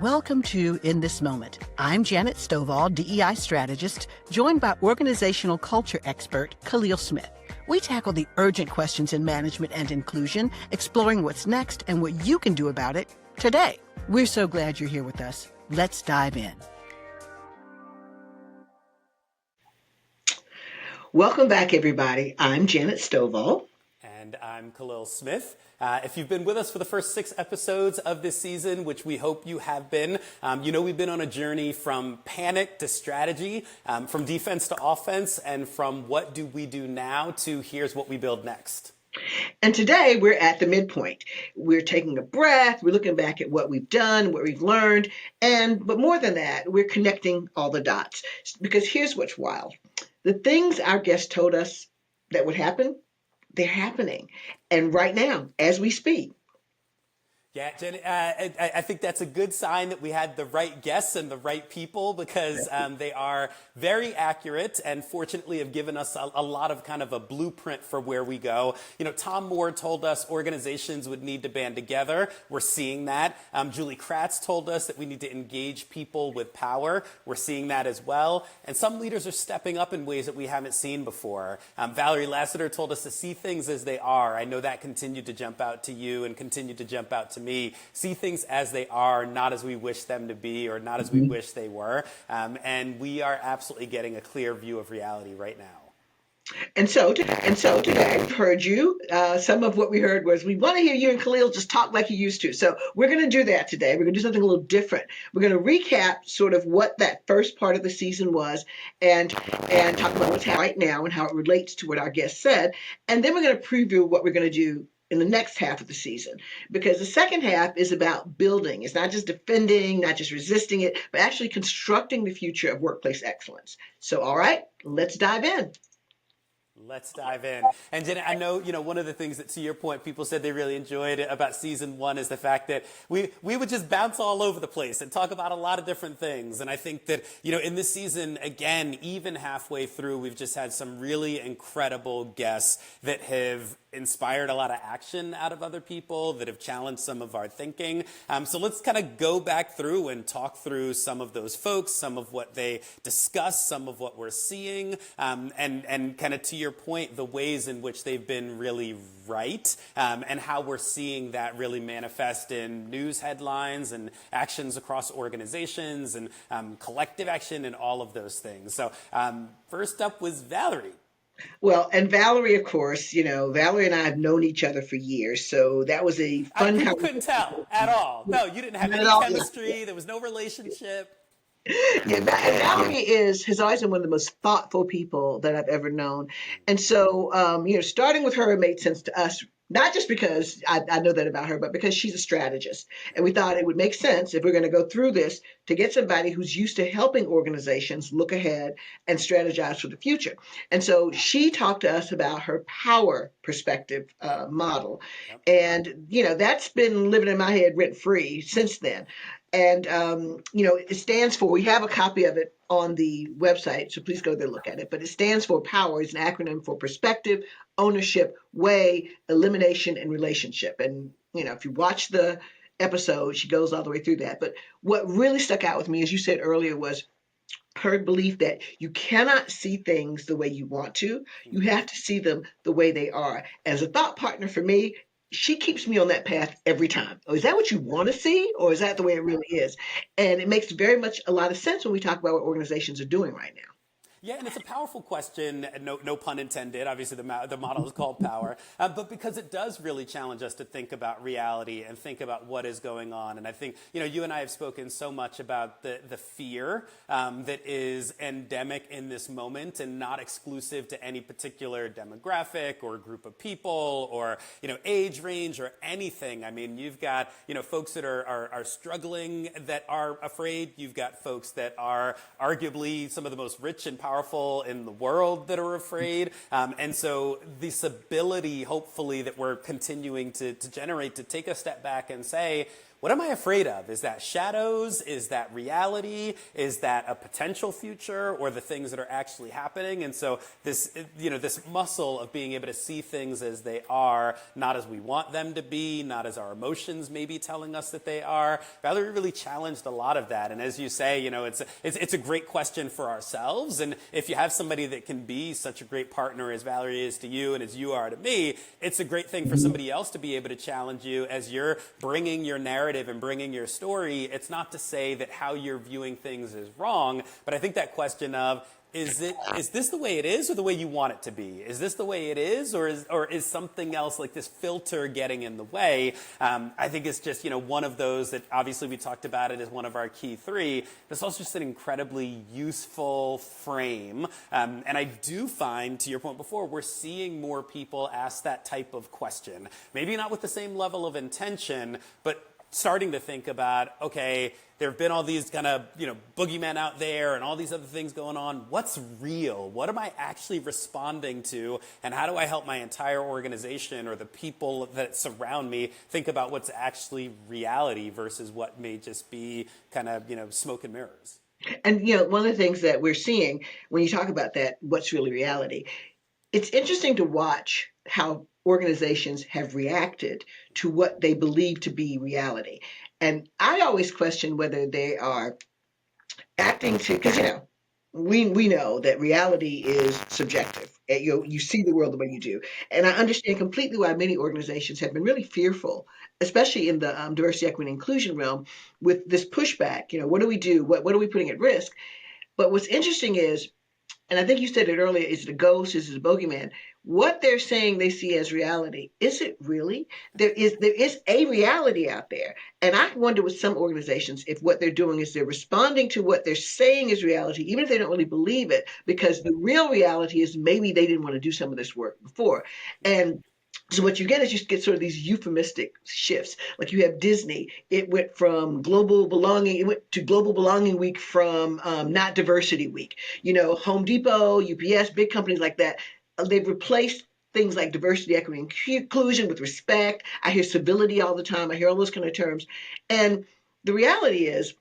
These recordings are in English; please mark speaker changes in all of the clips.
Speaker 1: Welcome to In This Moment. I'm Janet Stovall, DEI strategist, joined by organizational culture expert Khalil Smith. We tackle the urgent questions in management and inclusion, exploring what's next and what you can do about it today. We're so glad you're here with us. Let's dive in. Welcome back, everybody. I'm Janet Stovall.
Speaker 2: And I'm Khalil Smith. If you've been with us for the first 6 episodes of this season, which we hope you have been, we've been on a journey from panic to strategy, from defense to offense, and from what do we do now to here's what we build next.
Speaker 1: And today we're at the midpoint. We're taking a breath. We're looking back at what we've done, what we've learned. But more than that, we're connecting all the dots. Because here's what's wild. The things our guests told us that would happen, they're happening. And right now, as we speak.
Speaker 2: Yeah, Jenny, I think that's a good sign that we had the right guests and the right people, because they are very accurate and fortunately have given us a lot of kind of a blueprint for where we go. Tom Moore told us organizations would need to band together. We're seeing that. Julie Kratz told us that we need to engage people with power. We're seeing that as well. And some leaders are stepping up in ways that we haven't seen before. Valerie Lassiter told us to see things as they are. I know that continued to jump out to you and continued to jump out to me. See things as they are, not as we wish them to be or not as we wish they were. And we are absolutely getting a clear view of reality right now.
Speaker 1: And so today, I've heard you. Some of what we heard was, we want to hear you and Khalil just talk like you used to. So we're going to do that today. We're going to do something a little different. We're going to recap sort of what that first part of the season was and talk about what's happening right now and how it relates to what our guest said. And then we're going to preview what we're going to do in the next half of the season, because the second half is about building. It's not just defending, not just resisting it, but actually constructing the future of workplace excellence. So, all right, let's dive in.
Speaker 2: Let's dive in. And Jenna, I know, one of the things that, to your point, people said they really enjoyed about season 1 is the fact that we would just bounce all over the place and talk about a lot of different things. And I think that, in this season, again, even halfway through, we've just had some really incredible guests that have inspired a lot of action out of other people, that have challenged some of our thinking. So let's kind of go back through and talk through some of those folks, some of what they discuss, some of what we're seeing, and kind of to your point, the ways in which they've been really right, and how we're seeing that really manifest in news headlines and actions across organizations and collective action and all of those things. So first up was Valerie.
Speaker 1: Well, and Valerie, of course, Valerie and I have known each other for years, so that was a fun
Speaker 2: People couldn't tell at all. No, you didn't have any chemistry. There was no relationship.
Speaker 1: Yeah, Valerie has always been one of the most thoughtful people that I've ever known. And so, starting with her, it made sense to us, not just because I know that about her, but because she's a strategist. And we thought it would make sense, if we're going to go through this, to get somebody who's used to helping organizations look ahead and strategize for the future. And so she talked to us about her power perspective model. And, that's been living in my head rent free since then. And, it stands for, we have a copy of it on the website, so please go there and look at it. But it stands for POWER. It's an acronym for perspective, ownership, way, elimination, and relationship. And, if you watch the episode, she goes all the way through that. But what really stuck out with me, as you said earlier, was her belief that you cannot see things the way you want to. You have to see them the way they are. As a thought partner for me, she keeps me on that path every time. Oh, is that what you want to see? Or is that the way it really is? And it makes very much a lot of sense when we talk about what organizations are doing right now.
Speaker 2: Yeah, and it's a powerful question, no pun intended. Obviously, the model is called POWER, but because it does really challenge us to think about reality and think about what is going on. And I think, you and I have spoken so much about the fear that is endemic in this moment and not exclusive to any particular demographic or group of people or, age range or anything. I mean, you've got, folks that are struggling that are afraid. You've got folks that are arguably some of the most rich and powerful in the world that are afraid. And so this ability, hopefully, that we're continuing to generate, to take a step back and say, what am I afraid of? Is that shadows? Is that reality? Is that a potential future, or the things that are actually happening? And so this, this muscle of being able to see things as they are, not as we want them to be, not as our emotions may be telling us that they are. Valerie really challenged a lot of that. And as you say, it's a great question for ourselves. And if you have somebody that can be such a great partner as Valerie is to you and as you are to me, it's a great thing for somebody else to be able to challenge you as you're bringing your narrative and bringing your story. It's not to say that how you're viewing things is wrong, but I think that question of, is this the way it is, or the way you want it to be? Is this the way it is, or is something else, like this filter, getting in the way? I think it's just one of those that obviously we talked about it as one of our key three. But it's also just an incredibly useful frame, and I do find, to your point before, we're seeing more people ask that type of question. Maybe not with the same level of intention, but starting to think about, okay, there have been all these kind of, boogeymen out there and all these other things going on. What's real? What am I actually responding to? And how do I help my entire organization or the people that surround me think about what's actually reality versus what may just be kind of, smoke and mirrors?
Speaker 1: And one of the things that we're seeing when you talk about that, what's really reality, it's interesting to watch how organizations have reacted to what they believe to be reality. And I always question whether they are acting to, because we know that reality is subjective. You see the world the way you do, and I understand completely why many organizations have been really fearful, especially in the diversity, equity, and inclusion realm, with this pushback. What do we do? What are we putting at risk? But what's interesting is, and I think you said it earlier, is it a ghost, is it a bogeyman? What they're saying they see as reality, is it really? There is a reality out there. And I wonder with some organizations if what they're doing is they're responding to what they're saying is reality, even if they don't really believe it, because the real reality is maybe they didn't want to do some of this work before. And so what you get is you get sort of these euphemistic shifts. Like you have Disney, it went from global belonging, it went to global belonging week from not diversity week. Home Depot, UPS, big companies like that, they've replaced things like diversity, equity, and inclusion with respect. I hear civility all the time. I hear all those kind of terms. And the reality is,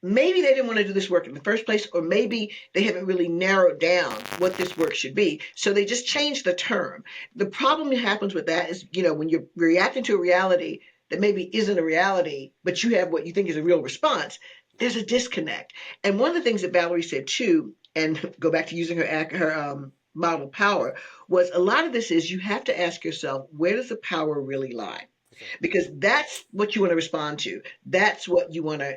Speaker 1: maybe they didn't want to do this work in the first place, or maybe they haven't really narrowed down what this work should be. So they just changed the term. The problem that happens with that is, when you're reacting to a reality that maybe isn't a reality, but you have what you think is a real response, there's a disconnect. And one of the things that Valerie said too, and go back to using her model power, was a lot of this is you have to ask yourself, where does the power really lie? Because that's what you want to respond to. That's what you want to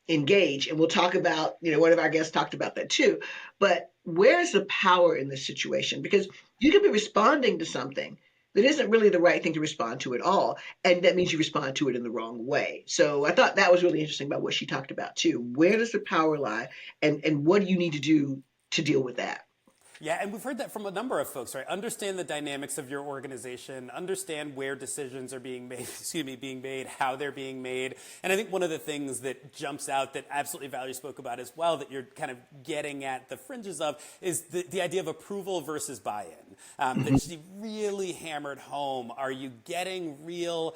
Speaker 1: engage. And we'll talk about, one of our guests talked about that too. But where's the power in this situation? Because you could be responding to something that isn't really the right thing to respond to at all. And that means you respond to it in the wrong way. So I thought that was really interesting about what she talked about too. Where does the power lie? And what do you need to do to deal with that?
Speaker 2: Yeah, and we've heard that from a number of folks, right? Understand the dynamics of your organization, understand where decisions are being made, how they're being made. And I think one of the things that jumps out that absolutely Valerie spoke about as well, that you're kind of getting at the fringes of, is the idea of approval versus buy-in. That she really hammered home. Are you getting real,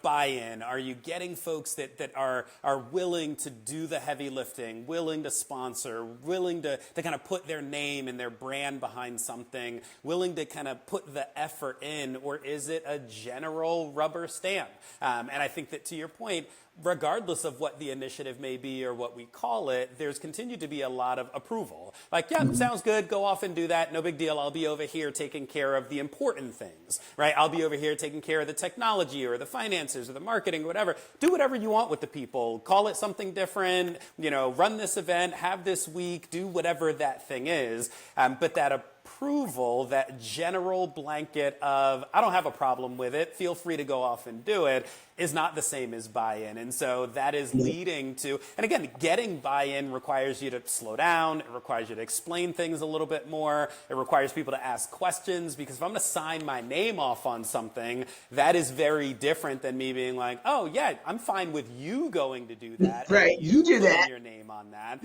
Speaker 2: buy-in? Are you getting folks that are willing to do the heavy lifting, willing to sponsor, willing to kind of put their name and their brand behind something, willing to kind of put the effort in, or is it a general rubber stamp? And I think that, to your point, regardless of what the initiative may be or what we call it, there's continued to be a lot of approval. Like, yeah, sounds good, go off and do that, no big deal, I'll be over here taking care of the important things, right? I'll be over here taking care of the technology or the finances or the marketing or whatever. Do whatever you want with the people. Call it something different, run this event, have this week, do whatever that thing is. But that approval, that general blanket of, I don't have a problem with it, feel free to go off and do it, is not the same as buy-in. And so that is leading to, and again, getting buy-in requires you to slow down, it requires you to explain things a little bit more, it requires people to ask questions, because if I'm going to sign my name off on something, that is very different than me being like, oh yeah, I'm fine with you going to do that,
Speaker 1: Right.
Speaker 2: you
Speaker 1: You do
Speaker 2: putting
Speaker 1: that.
Speaker 2: your name on that.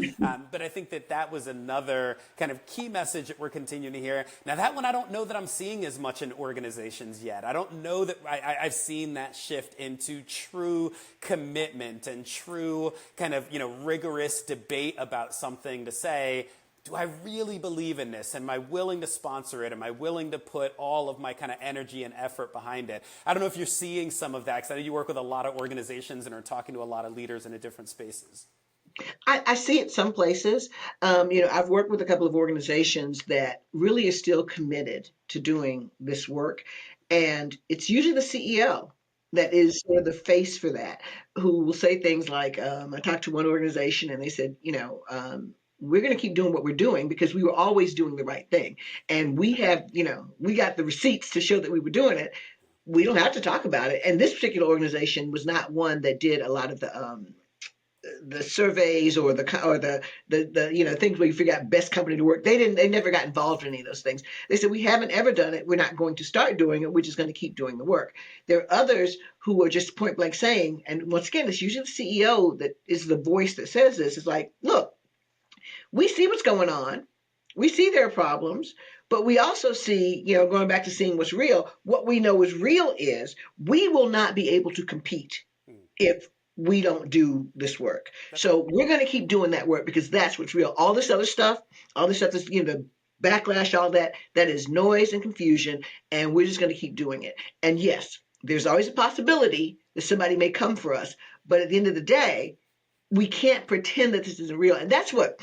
Speaker 2: But I think that was another kind of key message that we're continuing to hear. Now that one I don't know that I'm seeing as much in organizations yet. I don't know that I've seen that shift into into true commitment and true kind of, rigorous debate about something to say, do I really believe in this? Am I willing to sponsor it? Am I willing to put all of my kind of energy and effort behind it? I don't know if you're seeing some of that, because I know you work with a lot of organizations and are talking to a lot of leaders in different spaces.
Speaker 1: I see it some places. I've worked with a couple of organizations that really are still committed to doing this work. And it's usually the CEO that is sort of the face for that, who will say things like, I talked to one organization and they said, we're going to keep doing what we're doing because we were always doing the right thing. And we have, we got the receipts to show that we were doing it. We don't have to talk about it. And this particular organization was not one that did a lot of the surveys or the things where you figure out best company to work. They never got involved in any of those things. They said, we haven't ever done it, we're not going to start doing it, we're just going to keep doing the work. There are others who are just point blank saying, and once again, it's usually the CEO that is the voice that says this, is like, look, we see what's going on, we see their problems, but we also see, going back to seeing what's real, what we know is real is we will not be able to compete if we don't do this work. So we're going to keep doing that work because that's what's real. All this other stuff, all this stuff is, the backlash, all that is noise and confusion, and we're just going to keep doing it. And yes, there's always a possibility that somebody may come for us, but at the end of the day, we can't pretend that this isn't real. And that's what,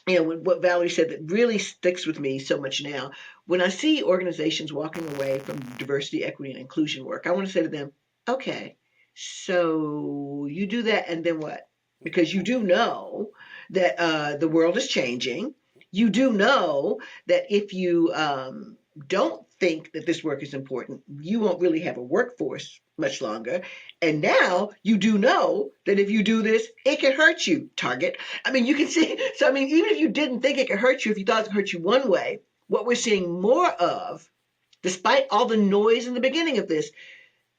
Speaker 1: what Valerie said that really sticks with me so much now. When I see organizations walking away from diversity, equity, and inclusion work, I want to say to them, okay, so you do that, and then what? Because you do know that the world is changing. You do know that if you don't think that this work is important, you won't really have a workforce much longer. And now you do know that if you do this, it can hurt you, Target. I mean, you can see. So, I mean, even if you didn't think it could hurt you, if you thought it could hurt you one way, what we're seeing more of, despite all the noise in the beginning of this,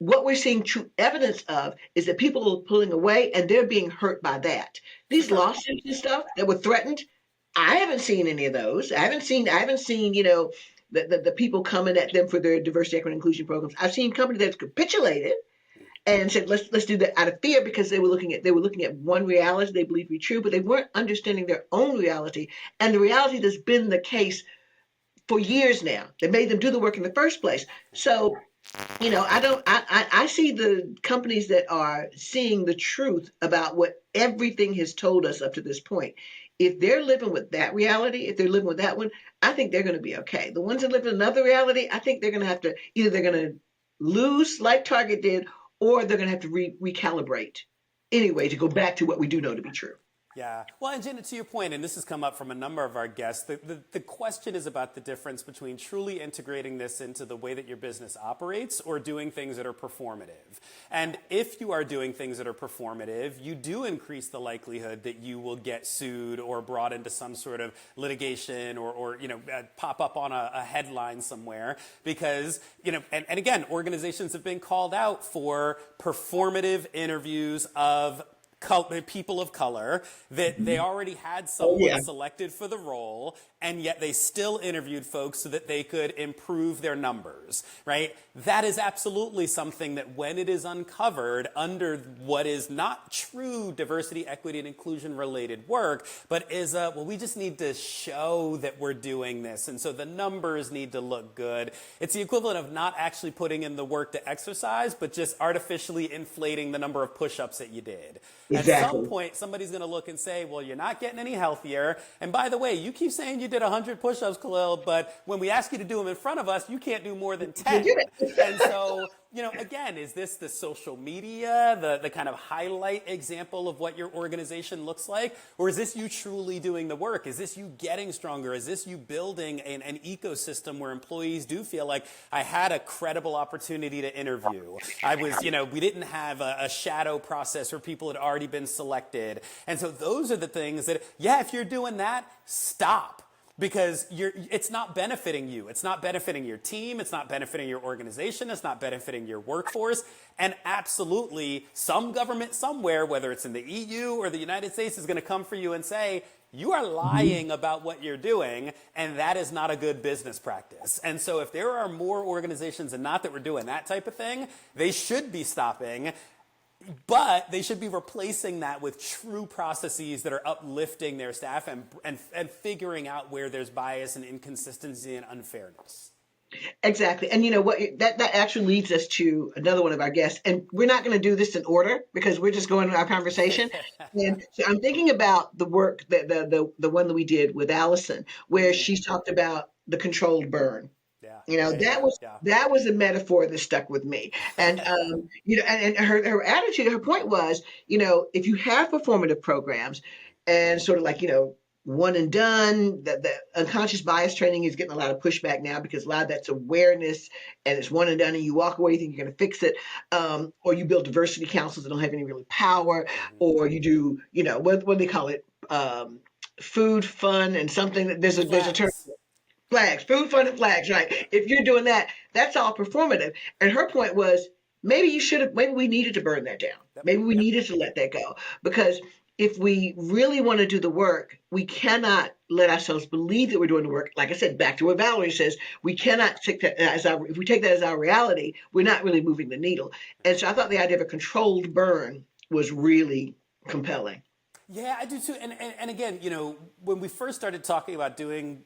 Speaker 1: what we're seeing true evidence of is that people are pulling away and they're being hurt by that. These lawsuits and stuff that were threatened, I haven't seen any of those. I haven't seen, the people coming at them for their diversity, equity, and inclusion programs. I've seen companies that capitulated and said, let's do that out of fear, because they were looking at one reality they believed to be true, but they weren't understanding their own reality and the reality that's been the case for years now that made them do the work in the first place. So I see the companies that are seeing the truth about what everything has told us up to this point. If they're living with that reality, if they're living with that one, I think they're going to be okay. The ones that live in another reality, I think they're going to have to, either they're going to lose like Target did, or they're going to have to recalibrate anyway to go back to what we do know to be true.
Speaker 2: Yeah. Well, and Jenna, to your point, and this has come up from a number of our guests, the question is about the difference between truly integrating this into the way that your business operates or doing things that are performative. And if you are doing things that are performative, you do increase the likelihood that you will get sued or brought into some sort of litigation or pop up on a headline somewhere because, and again, organizations have been called out for performative interviews of people of color, that they already had someone selected for the role, and yet they still interviewed folks so that they could improve their numbers, right? That is absolutely something that when it is uncovered under what is not true diversity, equity, and inclusion related work, but is we just need to show that we're doing this, and so the numbers need to look good. It's the equivalent of not actually putting in the work to exercise, but just artificially inflating the number of push-ups that you did. Exactly. At some point, somebody's going to look and say, well, you're not getting any healthier. And by the way, you keep saying you did 100 push-ups, Khalil, but when we ask you to do them in front of us, you can't do more than 10. And so, again, is this the social media, the kind of highlight example of what your organization looks like? Or is this you truly doing the work? Is this you getting stronger? Is this you building an ecosystem where employees do feel like I had a credible opportunity to interview? I was, we didn't have a shadow process where people had already been selected. And so those are the things that, if you're doing that, stop. because it's not benefiting you. It's not benefiting your team. It's not benefiting your organization. It's not benefiting your workforce. And absolutely, some government somewhere, whether it's in the EU or the United States, is going to come for you and say, you are lying about what you're doing, and that is not a good business practice. And so if there are more organizations, and not that we're doing that type of thing, they should be stopping. But they should be replacing that with true processes that are uplifting their staff and figuring out where there's bias and inconsistency and unfairness.
Speaker 1: Exactly. And you know what, that actually leads us to another one of our guests. And we're not going to do this in order because we're just going to our conversation. And so I'm thinking about the work the one that we did with Allison, where she talked about the controlled burn.
Speaker 2: Yeah,
Speaker 1: You know,
Speaker 2: yeah, yeah, yeah.
Speaker 1: that was a metaphor that stuck with me. And you know, and her attitude, her point was, you know, if you have performative programs and sort of like, you know, one and done, that the unconscious bias training is getting a lot of pushback now because a lot of that's awareness and it's one and done and you walk away, you think you're going to fix it. Or you build diversity councils that don't have any really power, or you do, you know, what do they call it? Food, fun, and something that there's a term.
Speaker 2: Flags.
Speaker 1: Flags, food, fun, and flags, right? If you're doing that, that's all performative. And her point was maybe we needed to burn that down.
Speaker 2: Yep,
Speaker 1: Maybe we
Speaker 2: yep.
Speaker 1: needed to let that go. Because if we really want to do the work, we cannot let ourselves believe that we're doing the work. Like I said, back to what Valerie says, we cannot take that if we take that as our reality, we're not really moving the needle. And so I thought the idea of a controlled burn was really compelling.
Speaker 2: Yeah, I do too. And again, you know, when we first started talking about doing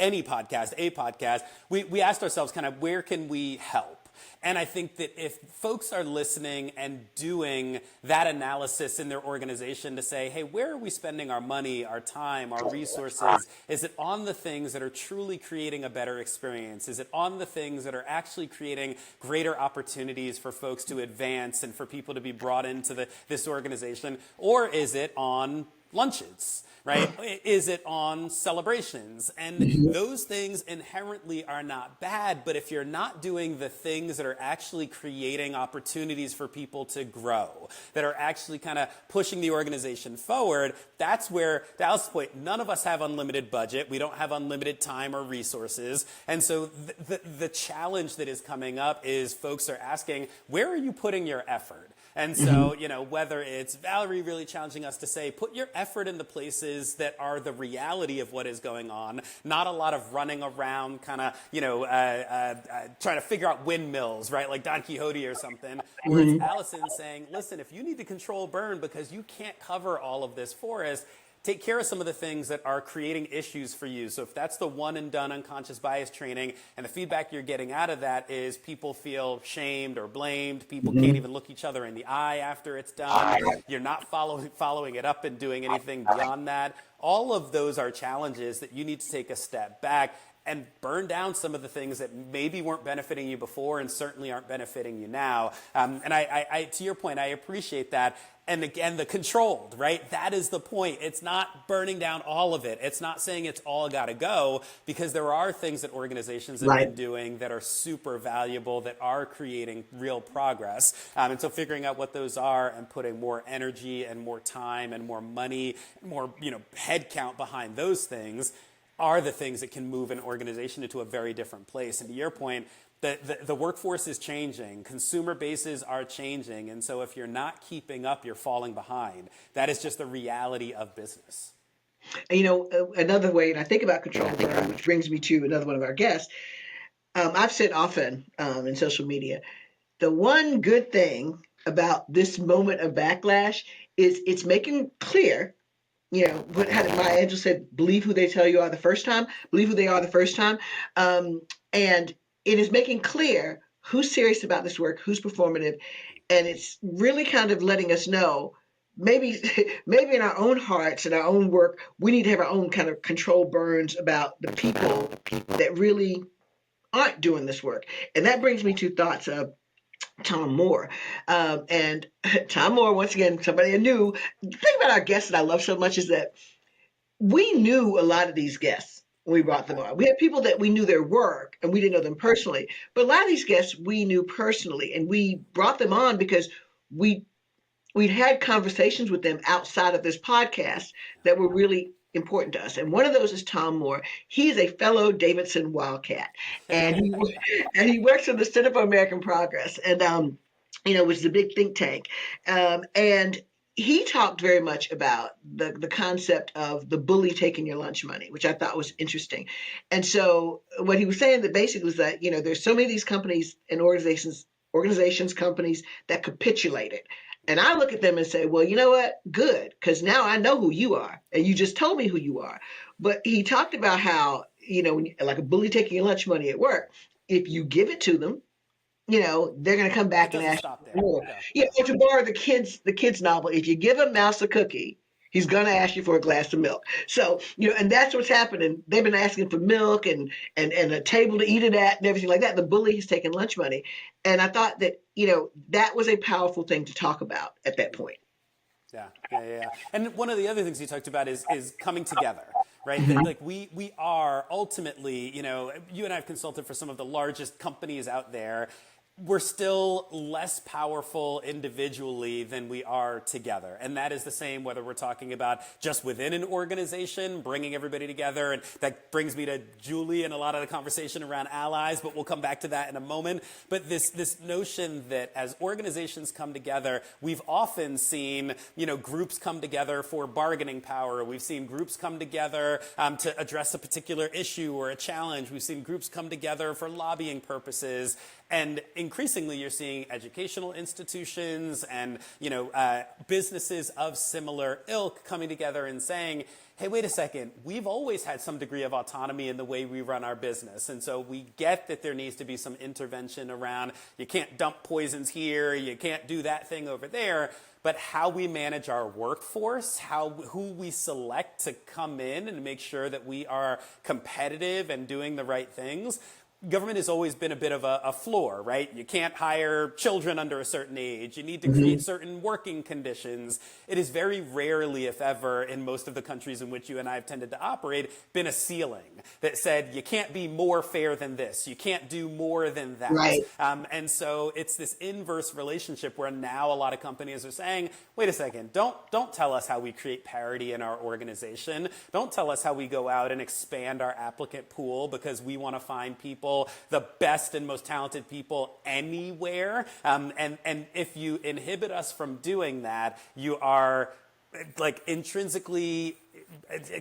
Speaker 2: any podcast, a podcast, we asked ourselves kind of where can we help? And I think that if folks are listening and doing that analysis in their organization to say, hey, where are we spending our money, our time, our resources? Is it on the things that are truly creating a better experience? Is it on the things that are actually creating greater opportunities for folks to advance and for people to be brought into this organization? Or is it on lunches? Right? Is it on celebrations? And those things inherently are not bad, but if you're not doing the things that are actually creating opportunities for people to grow, that are actually kind of pushing the organization forward, that's where, to Alice's point, none of us have unlimited budget. We don't have unlimited time or resources. And so the challenge that is coming up is folks are asking, where are you putting your effort? And so, you know, whether it's Valerie really challenging us to say, put your effort in the places that are the reality of what is going on, not a lot of running around kind of, you know, trying to figure out windmills, right, like Don Quixote or something, where it's Allison saying, listen, if you need to control burn because you can't cover all of this forest, take care of some of the things that are creating issues for you. So if that's the one and done unconscious bias training and the feedback you're getting out of that is people feel shamed or blamed, people can't even look each other in the eye after it's done, you're not following it up and doing anything beyond that, all of those are challenges that you need to take a step back and burn down some of the things that maybe weren't benefiting you before and certainly aren't benefiting you now. And I, to your point, I appreciate that. And again, the controlled, right? That is the point. It's not burning down all of it. It's not saying it's all got to go, because there are things that organizations have been doing that are super valuable, that are creating real progress. And so figuring out what those are and putting more energy and more time and more money, more, you know, head count behind those things are the things that can move an organization into a very different place. And to your point, the workforce is changing, consumer bases are changing, and so if you're not keeping up, you're falling behind. That is just the reality of business.
Speaker 1: And, you know, another way, and I think about control, which brings me to another one of our guests. I've said often in social media, the one good thing about this moment of backlash is it's making clear, you know, how did Maya Angelou said, believe who they tell you are the first time, believe who they are the first time. And it is making clear who's serious about this work, who's performative. And it's really kind of letting us know maybe maybe in our own hearts and our own work, we need to have our own kind of control burns about the people that really aren't doing this work. And that brings me to thoughts of Tom Moore. And Tom Moore, once again, somebody I knew. The thing about our guests that I love so much is that we knew a lot of these guests when we brought them on. We had people that we knew their work and we didn't know them personally. But a lot of these guests we knew personally, and we brought them on because we'd had conversations with them outside of this podcast that were really important to us. And one of those is Tom Moore. He's a fellow Davidson Wildcat, and he works in the Center for American Progress, and which is a big think tank. And he talked very much about the concept of the bully taking your lunch money, which I thought was interesting. And so what he was saying that basically was that, there's so many of these companies and organizations, companies that capitulated. And I look at them and say, well, you know what? Good, because now I know who you are, and you just told me who you are. But he talked about how, like a bully taking your lunch money at work, if you give it to them, they're going to come
Speaker 2: It
Speaker 1: back and
Speaker 2: doesn't
Speaker 1: ask
Speaker 2: stop
Speaker 1: you
Speaker 2: there.
Speaker 1: for more.
Speaker 2: Yeah.
Speaker 1: Yeah, or to borrow the kids novel, if you give a mouse a cookie, he's going to ask you for a glass of milk. So, and that's what's happening. They've been asking for milk and a table to eat it at and everything like that. The bully has taken lunch money. And I thought that, that was a powerful thing to talk about at that point.
Speaker 2: Yeah. And one of the other things you talked about is coming together, right? That
Speaker 1: Mhm.
Speaker 2: like we are ultimately, you and I have consulted for some of the largest companies out there. We're still less powerful individually than we are together. And that is the same whether we're talking about just within an organization, bringing everybody together. And that brings me to Julie and a lot of the conversation around allies, but we'll come back to that in a moment. But this notion that as organizations come together, we've often seen, groups come together for bargaining power. We've seen groups come together to address a particular issue or a challenge. We've seen groups come together for lobbying purposes. And increasingly, you're seeing educational institutions and businesses of similar ilk coming together and saying, hey, wait a second, we've always had some degree of autonomy in the way we run our business. And so we get that there needs to be some intervention around, you can't dump poisons here, you can't do that thing over there. But how we manage our workforce, who we select to come in and make sure that we are competitive and doing the right things, government has always been a bit of a floor, right? You can't hire children under a certain age. You need to create certain working conditions. It is very rarely, if ever, in most of the countries in which you and I have tended to operate, been a ceiling that said you can't be more fair than this. You can't do more than that.
Speaker 1: Right.
Speaker 2: And so it's this inverse relationship where now a lot of companies are saying, wait a second, don't tell us how we create parity in our organization. Don't tell us how we go out and expand our applicant pool because we want to find people, the best and most talented people anywhere. And if you inhibit us from doing that, you are like intrinsically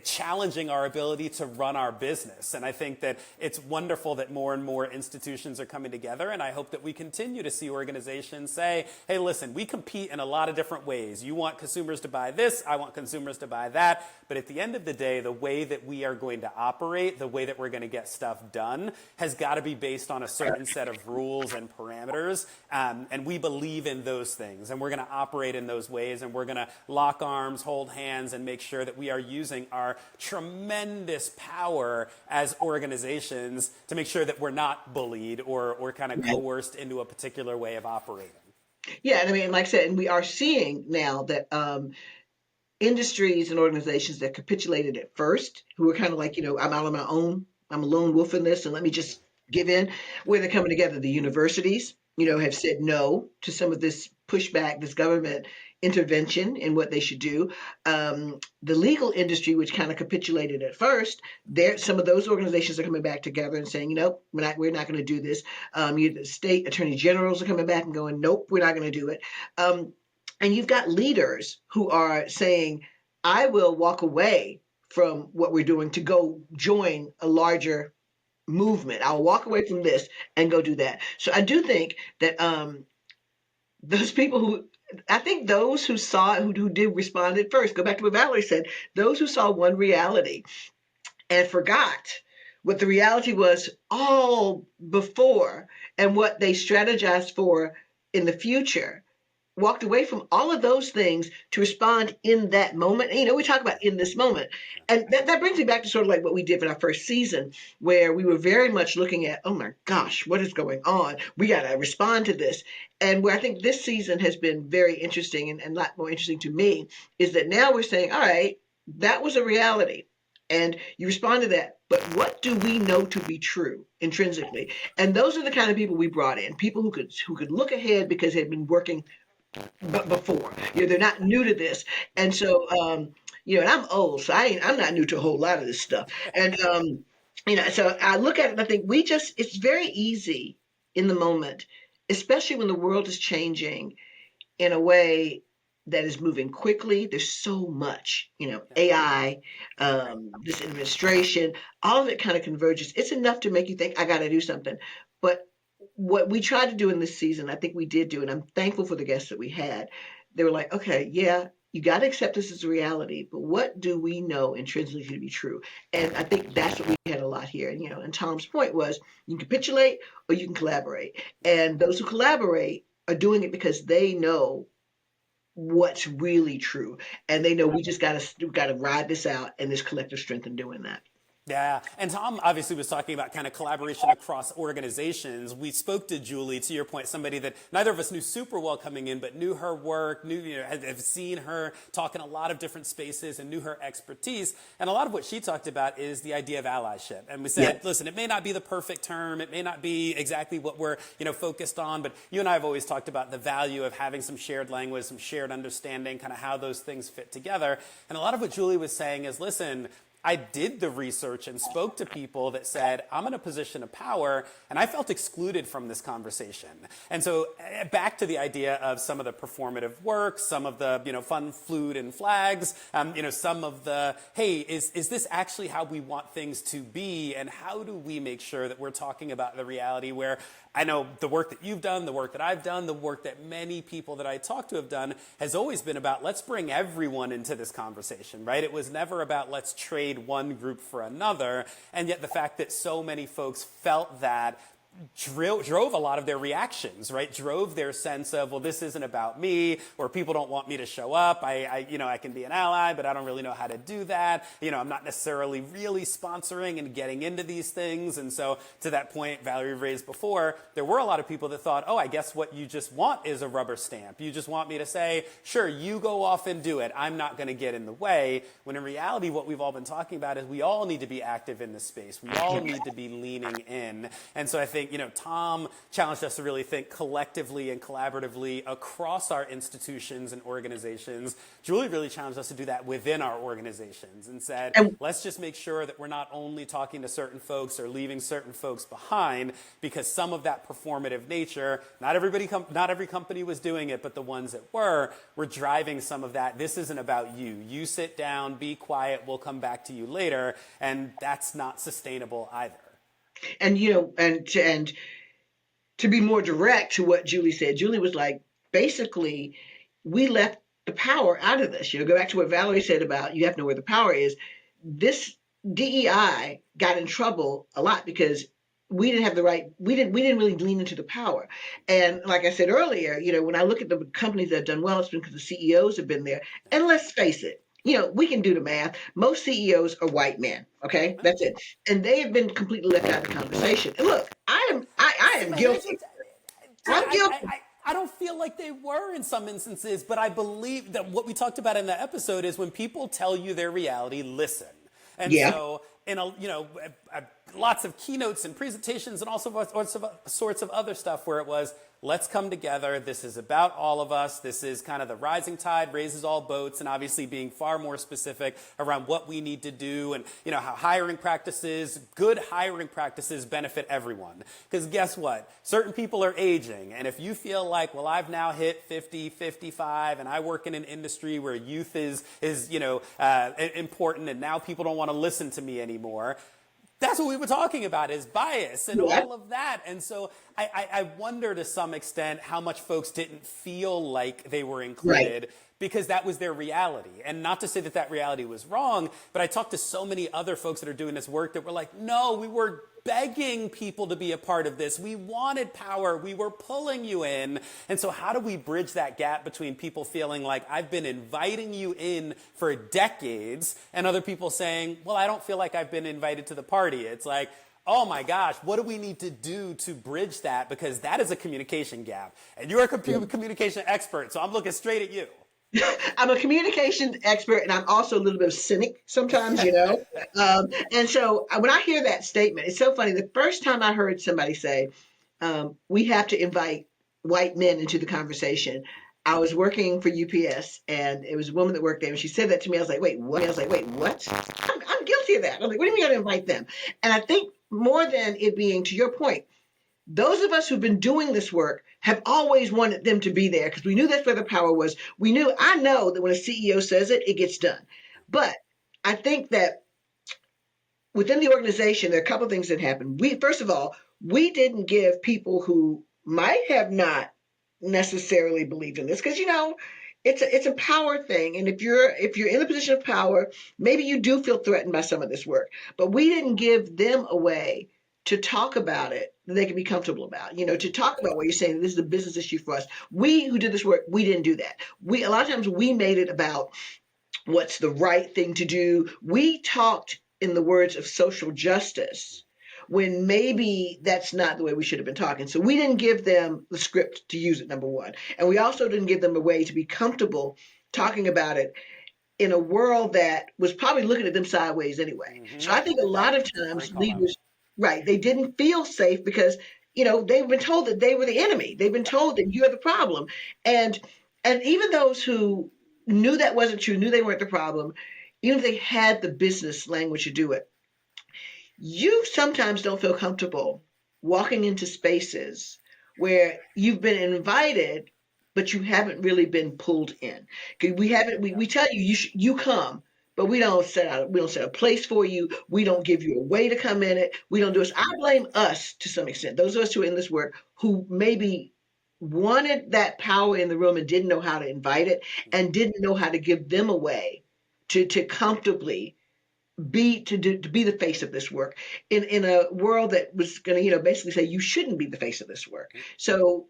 Speaker 2: challenging our ability to run our business. And I think that it's wonderful that more and more institutions are coming together. And I hope that we continue to see organizations say, hey, listen, we compete in a lot of different ways. You want consumers to buy this, I want consumers to buy that. But at the end of the day, the way that we are going to operate, the way that we're going to get stuff done has got to be based on a certain set of rules and parameters. And we believe in those things. And we're going to operate in those ways. And we're going to lock arms, hold hands, and make sure that we are using our tremendous power as organizations to make sure that we're not bullied or kind of coerced into a particular way of operating.
Speaker 1: Yeah, and I mean, like I said, and we are seeing now that industries and organizations that capitulated at first, who were kind of like, I'm out on my own, I'm a lone wolf in this, and let me just give in, where they're coming together. The universities, have said no to some of this pushback, this government intervention in what they should do. The legal industry, which kind of capitulated at first, some of those organizations are coming back together and saying, nope, we're not going to do this. The state attorney generals are coming back and going, nope, we're not going to do it. And you've got leaders who are saying, I will walk away from what we're doing to go join a larger movement. I'll walk away from this and go do that. So I do think that those people those who saw it, who did respond at first, go back to what Valerie said, those who saw one reality and forgot what the reality was all before and what they strategized for in the future, walked away from all of those things to respond in that moment. And, we talk about in this moment. And that brings me back to sort of like what we did in our first season, where we were very much looking at, oh my gosh, what is going on? We got to respond to this. And where I think this season has been very interesting and a lot more interesting to me is that now we're saying, all right, that was a reality. And you respond to that. But what do we know to be true intrinsically? And those are the kind of people we brought in, people who could look ahead because they had been working but before. They're not new to this. And so And I'm old, so I'm not new to a whole lot of this stuff. And so I look at it and I think it's very easy in the moment, especially when the world is changing in a way that is moving quickly. There's so much,
Speaker 2: Yeah.
Speaker 1: AI, this administration, all of it kind of converges. It's enough to make you think, I got to do something. But what we tried to do in this season, I think we did do, and I'm thankful for the guests that we had. They were like, okay, yeah, you got to accept this as a reality, but what do we know intrinsically to be true? And I think that's what we had a lot here. And Tom's point was, you can capitulate or you can collaborate. And those who collaborate are doing it because they know what's really true, and they know we just gotta ride this out and this collective strength in doing that.
Speaker 2: Yeah, and Tom obviously was talking about kind of collaboration across organizations. We spoke to Julie, to your point, somebody that neither of us knew super well coming in, but knew her work, have seen her talk in a lot of different spaces and knew her expertise. And a lot of what she talked about is the idea of allyship. And we said,
Speaker 1: Yeah.
Speaker 2: listen, it may not be the perfect term, it may not be exactly what we're focused on, but you and I have always talked about the value of having some shared language, some shared understanding, kind of how those things fit together. And a lot of what Julie was saying is, listen, I did the research and spoke to people that said, I'm in a position of power, and I felt excluded from this conversation. And so back to the idea of some of the performative work, some of the fun flute and flags, some of the, hey, is this actually how we want things to be, and how do we make sure that we're talking about the reality where I know the work that you've done, the work that I've done, the work that many people that I talk to have done has always been about let's bring everyone into this conversation, right? It was never about let's trade one group for another. And yet the fact that so many folks felt that drove a lot of their reactions, right? Drove their sense of, well, this isn't about me, or people don't want me to show up. I can be an ally, but I don't really know how to do that. I'm not necessarily really sponsoring and getting into these things. And so to that point Valerie raised before, there were a lot of people that thought, oh, I guess what you just want is a rubber stamp. You just want me to say, sure, you go off and do it. I'm not going to get in the way. When in reality, what we've all been talking about is we all need to be active in this space. We all need to be leaning in. And so I think, Tom challenged us to really think collectively and collaboratively across our institutions and organizations. Julie really challenged us to do that within our organizations and said,
Speaker 1: And
Speaker 2: let's just make sure that we're not only talking to certain folks or leaving certain folks behind, because some of that performative nature, not every company was doing it, but the ones that were driving some of that. This isn't about you. You sit down, be quiet, we'll come back to you later. And that's not sustainable either.
Speaker 1: and to be more direct to what Julie said, Julie was like, basically, we left the power out of this. Go back to what Valerie said about you have to know where the power is. This DEI got in trouble a lot because we didn't have the right, we didn't really lean into the power. And like I said earlier, when I look at the companies that have done well, it's been because the CEOs have been there. And let's face it, we can do the math. Most CEOs are white men. Okay, that's it, and they have been completely left out of the conversation. And look, I
Speaker 2: See,
Speaker 1: am
Speaker 2: but here's
Speaker 1: guilty.
Speaker 2: what, Jen,
Speaker 1: I'm guilty.
Speaker 2: I don't feel like they were in some instances, but I believe that what we talked about in the episode is when people tell you their reality, listen. And
Speaker 1: Yeah.
Speaker 2: so, lots of keynotes and presentations and all sorts of other stuff where it was, let's come together. This is about all of us. This is kind of the rising tide raises all boats, and obviously being far more specific around what we need to do and, how good hiring practices benefit everyone. Because guess what? Certain people are aging. And if you feel like, well, I've now hit 50, 55, and I work in an industry where youth is important, and now people don't want to listen to me anymore. That's what we were talking about, is bias and
Speaker 1: Yeah.
Speaker 2: all of that. And so I wonder to some extent how much folks didn't feel like they were
Speaker 1: Right.
Speaker 2: included because that was their reality. And not to say that reality was wrong, but I talked to so many other folks that are doing this work that were like, no, we were begging people to be a part of this. We wanted power. We were pulling you in. And so how do we bridge that gap between people feeling like I've been inviting you in for decades and other people saying, well, I don't feel like I've been invited to the party. It's like, oh my gosh, what do we need to do to bridge that? Because that is a communication gap. And you're a communication expert, so I'm looking straight at you.
Speaker 1: I'm a communication expert, and I'm also a little bit of cynic sometimes. And so when I hear that statement, it's so funny. The first time I heard somebody say, we have to invite white men into the conversation, I was working for UPS, and it was a woman that worked there, and she said that to me. I was like, wait, what? I'm guilty of that. I'm like, what do you mean you're going to invite them? And I think more than it being, to your point, those of us who've been doing this work have always wanted them to be there because we knew that's where the power was. I know that when a CEO says it, it gets done. But I think that within the organization, there are a couple of things that happened. First of all, we didn't give people who might have not necessarily believed in this because it's a power thing, and if you're in a position of power, maybe you do feel threatened by some of this work. But we didn't give them a way to talk about it that they can be comfortable about. To talk about what you're saying. This is a business issue for us. We who did this work, we didn't do that. We a lot of times we made it about what's the right thing to do. We talked in the words of social justice when maybe that's not the way we should have been talking. So we didn't give them the script to use it, number one. And we also didn't give them a way to be comfortable talking about it in a world that was probably looking at them sideways anyway. So I think a lot of times leaders, right, they didn't feel safe because, they've been told that they were the enemy. They've been told that you're the problem. And even those who knew that wasn't true, knew they weren't the problem, even if they had the business language to do it, you sometimes don't feel comfortable walking into spaces where you've been invited, but you haven't really been pulled in. 'Cause we tell you you come, but we don't set a place for you. We don't give you a way to come in it. We don't do it. I blame us to some extent. Those of us who are in this work who maybe wanted that power in the room and didn't know how to invite it and didn't know how to give them a way to comfortably be the face of this work in a world that was going to basically say you shouldn't be the face of this work. So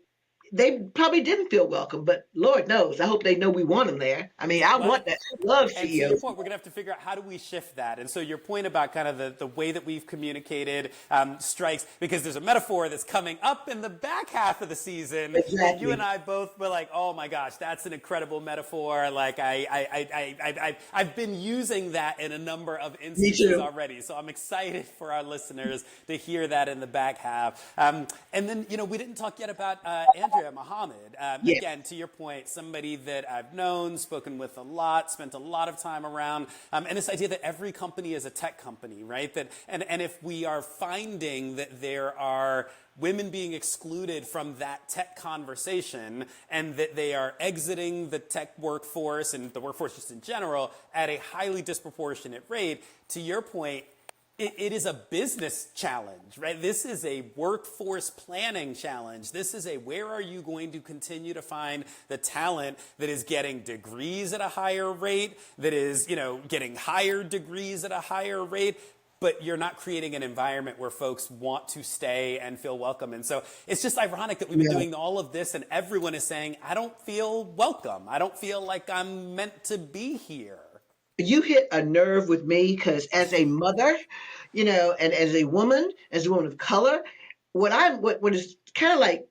Speaker 1: they probably didn't feel welcome, but Lord knows, I hope they know we want them there. I mean, I
Speaker 2: Well,
Speaker 1: want that. I love
Speaker 2: and to your
Speaker 1: CEOs.
Speaker 2: point, we're going to have to figure out how do we shift that. And so your point about kind of the way that we've communicated strikes, because there's a metaphor that's coming up in the back half of the season. And you
Speaker 1: Exactly.
Speaker 2: and I both were like, oh my gosh, that's an incredible metaphor. Like I've been using that in a number of
Speaker 1: Me
Speaker 2: instances
Speaker 1: too.
Speaker 2: already. So I'm excited for our listeners to hear that in the back half. And then, we didn't talk yet about Andrea Muhammad.
Speaker 1: Yeah.
Speaker 2: Again, to your point, somebody that I've known, spoken with a lot, spent a lot of time around, and this idea that every company is a tech company, right? And if we are finding that there are women being excluded from that tech conversation and that they are exiting the tech workforce and the workforce just in general at a highly disproportionate rate, to your point, it is a business challenge, right? This is a workforce planning challenge. This is where are you going to continue to find the talent that is getting degrees at a higher rate, that is, getting higher degrees at a higher rate, but you're not creating an environment where folks want to stay and feel welcome. And so it's just ironic that we've been doing all of this and everyone is saying, I don't feel welcome. I don't feel like I'm meant to be here.
Speaker 1: You hit a nerve with me because as a mother, and as a woman of color, what is kind of like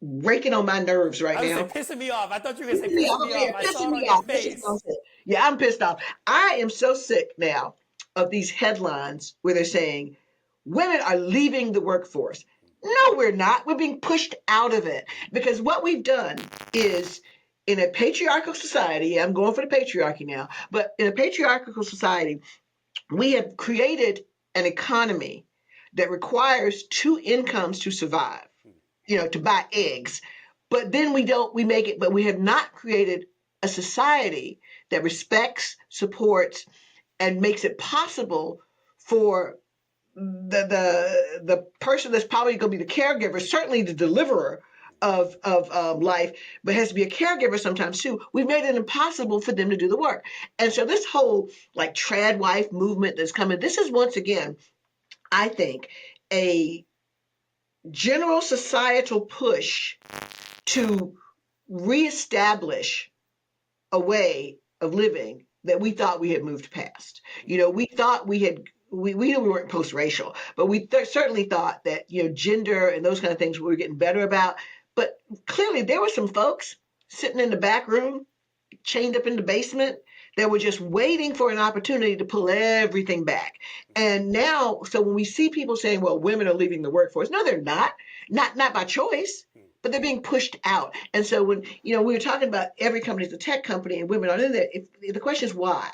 Speaker 1: raking on my nerves right
Speaker 2: I was
Speaker 1: now.
Speaker 2: going to say pissing me off. I thought you were going to say
Speaker 1: Me
Speaker 2: pissing
Speaker 1: off.
Speaker 2: me
Speaker 1: Yeah,
Speaker 2: off. I
Speaker 1: pissing
Speaker 2: saw it
Speaker 1: me
Speaker 2: on your
Speaker 1: off. That's just what I'm
Speaker 2: face.
Speaker 1: saying. Yeah, I'm pissed off. I am so sick now of these headlines where they're saying women are leaving the workforce. No, we're not. We're being pushed out of it because what we've done is in a patriarchal society, I'm going for the patriarchy now, but in a patriarchal society, we have created an economy that requires two incomes to survive, to buy eggs. But then we make it, but we have not created a society that respects, supports, and makes it possible for the person that's probably going to be the caregiver, certainly the deliverer of life, but has to be a caregiver sometimes too. We've made it impossible for them to do the work, and so this whole like trad wife movement that's coming. This is once again, I think, a general societal push to reestablish a way of living that we thought we had moved past. We thought we knew we weren't post-racial, but we certainly thought that, gender and those kind of things we were getting better about. But clearly there were some folks sitting in the back room, chained up in the basement, that were just waiting for an opportunity to pull everything back. And now, so when we see people saying, well, women are leaving the workforce, no, they're not. Not by choice. but they're being pushed out. And so when, we were talking about every company is a tech company and women aren't in there, the question is why?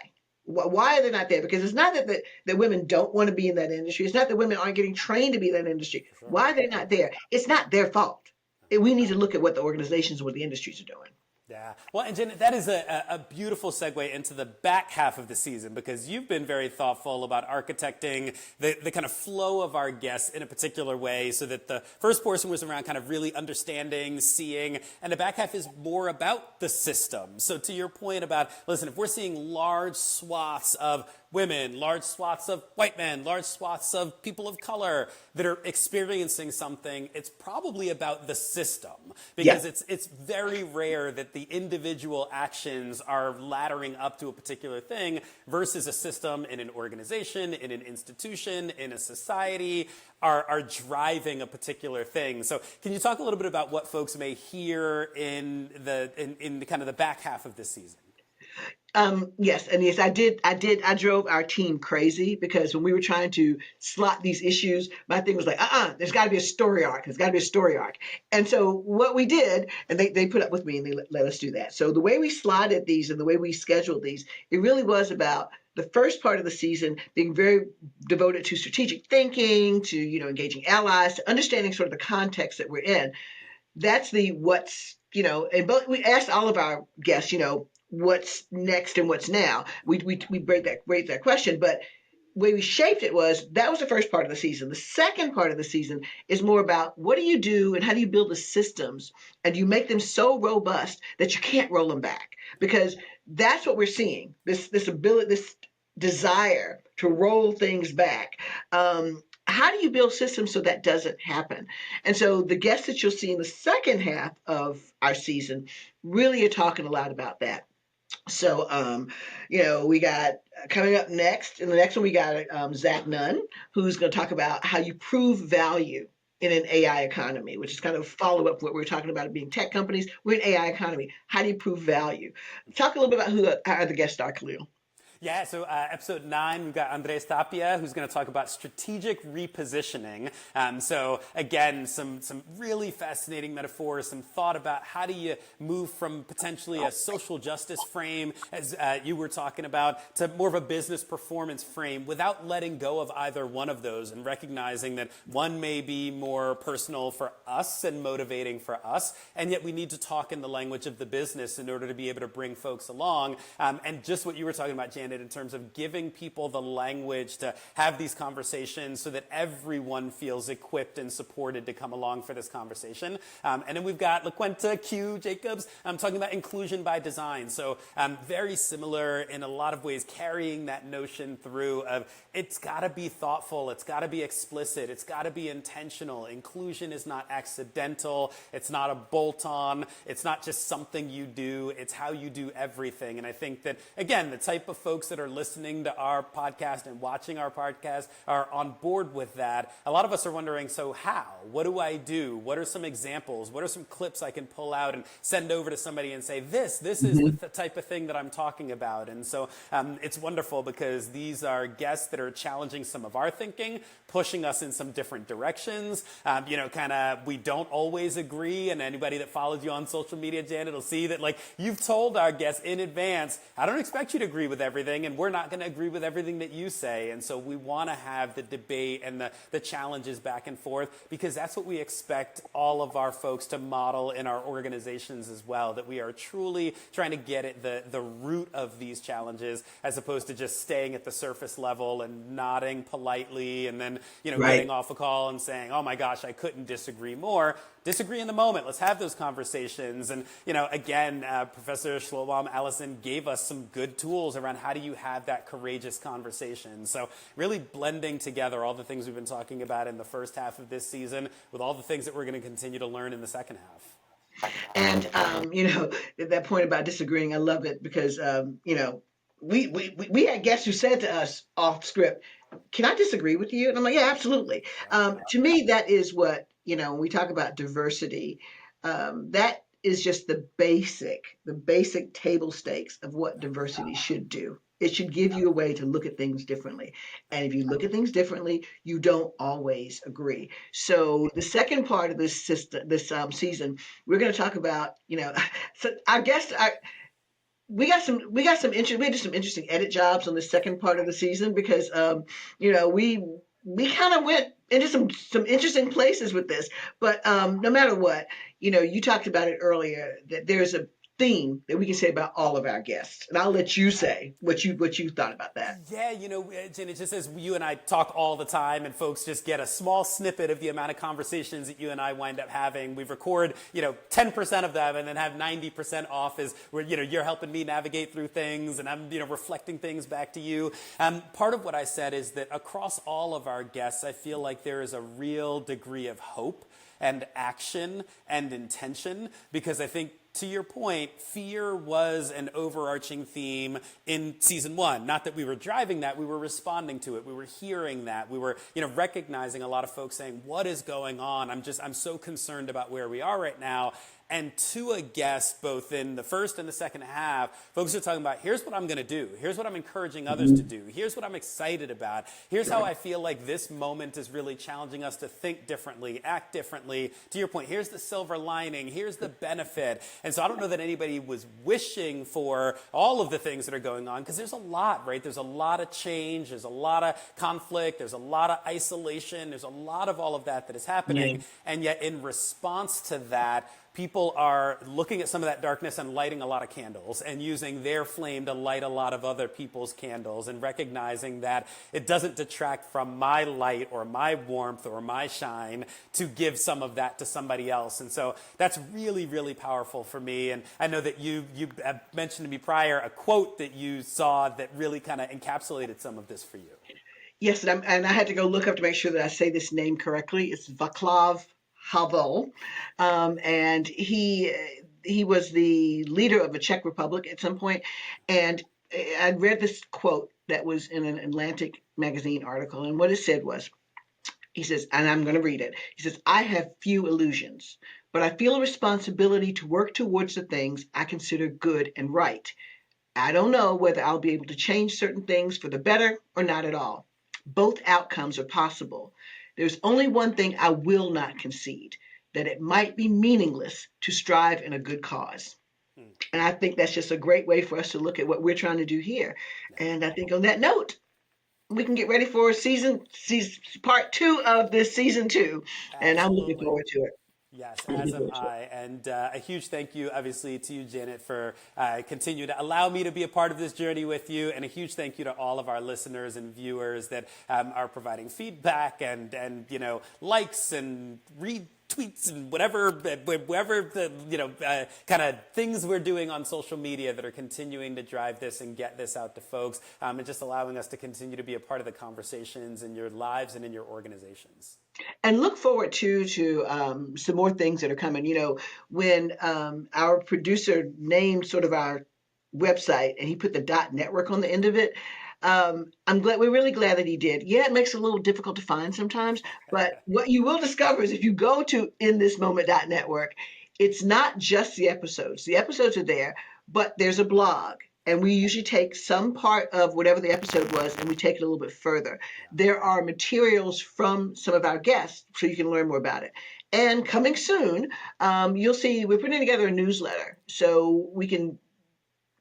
Speaker 1: Why are they not there? Because it's not that women don't want to be in that industry. It's not that women aren't getting trained to be in that industry.
Speaker 2: For sure.
Speaker 1: Why are they not there? It's not their fault. We need to look at what the organizations, what the industries are doing.
Speaker 2: Yeah. Well, and Jen, that is a beautiful segue into the back half of the season, because you've been very thoughtful about architecting the kind of flow of our guests in a particular way, so that the first portion was around kind of really understanding, seeing, and the back half is more about the system. So to your point about, listen, if we're seeing large swaths of women, large swaths of white men, large swaths of people of color that are experiencing something, it's probably about the system, because it's very rare that the individual actions are laddering up to a particular thing versus a system in an organization, in an institution, in a society are driving a particular thing. So can you talk a little bit about what folks may hear in the kind of the back half of this season?
Speaker 1: Yes, and yes, I did. I drove our team crazy because when we were trying to slot these issues, my thing was like, there's got to be a story arc. There's got to be a story arc. And so what we did, and they put up with me and they let us do that. So the way we slotted these and the way we scheduled these, it really was about the first part of the season being very devoted to strategic thinking, to engaging allies, to understanding sort of the context that we're in. That's the what's and both we asked all of our guests, what's next and what's now. We break that question, but the way we shaped it was that was the first part of the season. The second part of the season is more about what do you do and how do you build the systems and you make them so robust that you can't roll them back, because that's what we're seeing, this ability, this desire to roll things back. How do you build systems so that doesn't happen? And so the guests that you'll see in the second half of our season really are talking a lot about that. So, we got coming up next, in the next one, we got Zach Nunn, who's going to talk about how you prove value in an AI economy, which is kind of follow up what we were talking about being tech companies. We're an AI economy. How do you prove value? Talk a little bit about who our other guests are, Khalil.
Speaker 2: Yeah, so episode 9, we've got Andres Tapia, who's going to talk about strategic repositioning. So again, some really fascinating metaphors, some thought about how do you move from potentially a social justice frame, as you were talking about, to more of a business performance frame without letting go of either one of those, and recognizing that one may be more personal for us and motivating for us, and yet we need to talk in the language of the business in order to be able to bring folks along. And just what you were talking about, Janet, in terms of giving people the language to have these conversations so that everyone feels equipped and supported to come along for this conversation. And then we've got LaQuenta Q Jacobs talking about inclusion by design. So very similar in a lot of ways, carrying that notion through of it's got to be thoughtful, it's got to be explicit, it's got to be intentional. Inclusion is not accidental, it's not a bolt-on, it's not just something you do, it's how you do everything. And I think that, again, the type of folks that are listening to our podcast and watching our podcast are on board with that. A lot of us are wondering, so how? What do I do? What are some examples? What are some clips I can pull out and send over to somebody and say, this is the type of thing that I'm talking about? And so it's wonderful because these are guests that are challenging some of our thinking, pushing us in some different directions. We don't always agree, and anybody that follows you on social media, Janet, will see that you've told our guests in advance, I don't expect you to agree with everything, and we're not going to agree with everything that you say. And so we want to have the debate and the challenges back and forth, because that's what we expect all of our folks to model in our organizations as well, that we are truly trying to get at the root of these challenges, as opposed to just staying at the surface level and nodding politely and then getting off a call and saying, oh my gosh, I couldn't disagree more. Disagree in the moment. Let's have those conversations. And, again, Professor Schlobam Allison gave us some good tools around how do you have that courageous conversation. So really blending together all the things we've been talking about in the first half of this season with all the things that we're going to continue to learn in the second half.
Speaker 1: And, that point about disagreeing, I love it because, we had guests who said to us off script, can I disagree with you? And I'm like, yeah, absolutely. To me, that is what, when we talk about diversity, that is just the basic table stakes of what diversity should do. It should give you a way to look at things differently. And if you look at things differently, you don't always agree. So the second part of this system, this season, we're going to talk about, so I guess we did some interesting edit jobs on the second part of the season because we kind of went into some interesting places with this. But no matter what, you talked about it earlier that there's a theme that we can say about all of our guests, and I'll let you say what you thought about that.
Speaker 2: Yeah, Jen, it just says you and I talk all the time, and folks just get a small snippet of the amount of conversations that you and I wind up having. We record, 10% of them, and then have 90% off is where, you're helping me navigate through things, and I'm, reflecting things back to you. Part of what I said is that across all of our guests, I feel like there is a real degree of hope and action and intention, because I think, to your point, fear was an overarching theme in season one. Not that we were driving that, we were responding to it. We were hearing that. We were, recognizing a lot of folks saying, what is going on? I'm so concerned about where we are right now. And to a guest, both in the first and the second half, folks are talking about, here's what I'm going to do. Here's what I'm encouraging others to do. Here's what I'm excited about. Here's how I feel like this moment is really challenging us to think differently, act differently. To your point, here's the silver lining. Here's the benefit. And so I don't know that anybody was wishing for all of the things that are going on, because there's a lot, right? There's a lot of change. There's a lot of conflict. There's a lot of isolation. There's a lot of all of that is happening. Yeah. And yet in response to that, people are looking at some of that darkness and lighting a lot of candles and using their flame to light a lot of other people's candles, and recognizing that it doesn't detract from my light or my warmth or my shine to give some of that to somebody else. And so that's really, really powerful for me. And I know that you mentioned to me prior a quote that you saw that really kind of encapsulated some of this for you.
Speaker 1: Yes, and I had to go look up to make sure that I say this name correctly. It's Václav Havel, and he was the leader of the Czech Republic at some point. And I read this quote that was in an Atlantic magazine article, and what it said was, he says, and I'm going to read it. He says, "I have few illusions, but I feel a responsibility to work towards the things I consider good and right. I don't know whether I'll be able to change certain things for the better or not at all. Both outcomes are possible. There's only one thing I will not concede, that it might be meaningless to strive in a good cause." And I think that's just a great way for us to look at what we're trying to do here. And I think on that note, we can get ready for season part 2 of this season 2. And I'm looking forward to it.
Speaker 2: Yes, as am I. And a huge thank you, obviously, to you, Janet, for continuing to allow me to be a part of this journey with you. And a huge thank you to all of our listeners and viewers that are providing feedback and likes and retweets and whatever the kind of things we're doing on social media that are continuing to drive this and get this out to folks, and just allowing us to continue to be a part of the conversations in your lives and in your organizations.
Speaker 1: And look forward to some more things that are coming. When our producer named sort of our website and he put the .network on the end of it, we're really glad that he did. Yeah, it makes it a little difficult to find sometimes, but what you will discover is if you go to inthismoment.network, it's not just the episodes. The episodes are there, but there's a blog. And we usually take some part of whatever the episode was and we take it a little bit further. There are materials from some of our guests so you can learn more about it. And coming soon, you'll see we're putting together a newsletter so we can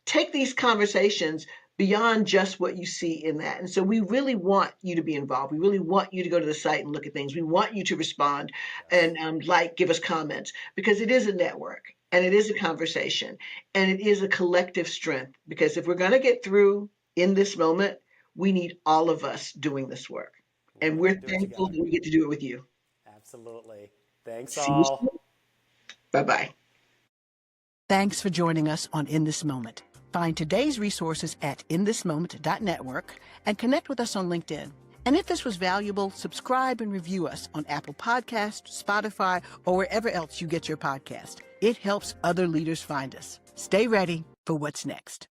Speaker 1: take these conversations beyond just what you see in that. And so we really want you to be involved. We really want you to go to the site and look at things. We want you to respond and give us comments, because it is a network. And it is a conversation, and it is a collective strength, because if we're going to get through in this moment, we need all of us doing this work. And we're thankful that we get to do it with you.
Speaker 2: Absolutely. Thanks all.
Speaker 1: Bye-bye.
Speaker 3: Thanks for joining us on In This Moment. Find today's resources at inthismoment.network and connect with us on LinkedIn. And if this was valuable, subscribe and review us on Apple Podcasts, Spotify, or wherever else you get your podcast. It helps other leaders find us. Stay ready for what's next.